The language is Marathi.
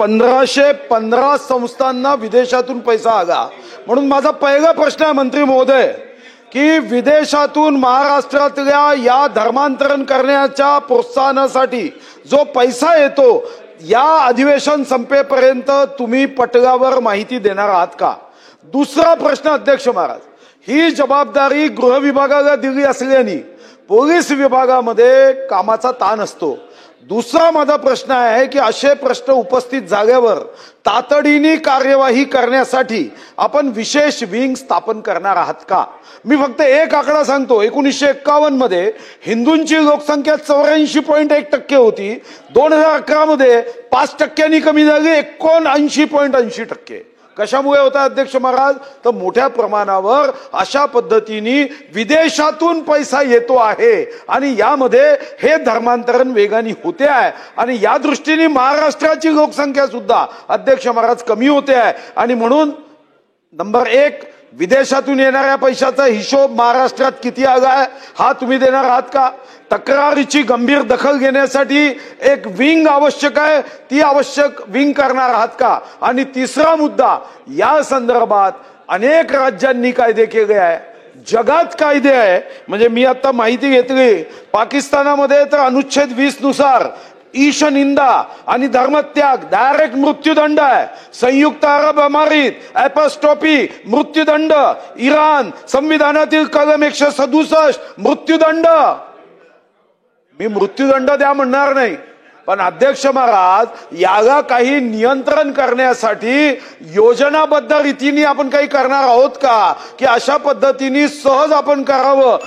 1515 संस्थांना विदेशातून पैसा आला। म्हणून माझा पहिला प्रश्न आहे मंत्री महोदय की विदेशातून महाराष्ट्रातल्या या धर्मांतरण करण्याच्या प्रोत्साहनासाठी जो पैसा येतो या अधिवेशन संपेपर्यंत तुम्ही पटलावर माहिती देणार आहात का? दुसरा प्रश्न अध्यक्ष महाराज, ही जबाबदारी गृह विभागाला दिली असल्याने पोलीस विभागामध्ये कामाचा ताण असतो। दुसरा माझा प्रश्न आहे की असे प्रश्न उपस्थित झाल्यावर तातडीने कार्यवाही करण्यासाठी आपण विशेष विंग स्थापन करणार आहात का? मी फक्त एक आकडा सांगतो, 1951 मध्ये हिंदूंची लोकसंख्या 84.1% होती, 2011 मध्ये 5% कमी झाली, 79.80%। कशामुळे होता अध्यक्ष महाराज? तर मोठ्या प्रमाणावर अशा पद्धतीने विदेशातून पैसा येतो आहे आणि यामध्ये हे धर्मांतरण वेगाने होते आहे आणि या दृष्टीने महाराष्ट्राची लोकसंख्या सुद्धा अध्यक्ष महाराज कमी होते आहे। आणि म्हणून नंबर 1, विदेशातून येणाऱ्या पैशाचा हिशोब महाराष्ट्रात किती आलाय हा तुम्ही देणार आहात का? तक्रारीची गंभीर दखल घेण्यासाठी एक विंग आवश्यक आहे, ती आवश्यक विंग करणार आहात का? आणि तिसरा मुद्दा, या संदर्भात अनेक राज्यांनी कायदे केले आहे, जगात कायदे आहे। म्हणजे मी आता माहिती घेतली, पाकिस्तानामध्ये तर अनुच्छेद 20 नुसार ईश निंदा आणि धर्मत्याग डायरेक्ट मृत्यूदंड आहे। संयुक्त अरब अमारीत एपॉस्ट्रोफी मृत्यूदंड, इराण संविधानातील कलम 167 मृत्यूदंड। मी मृत्यूदंड द्या म्हणणार नाही, पण अध्यक्ष महाराज याला काही नियंत्रण करण्यासाठी योजनाबद्ध रीतीने आपण काही करणार आहोत का की अशा पद्धतीने सहज आपण करावं?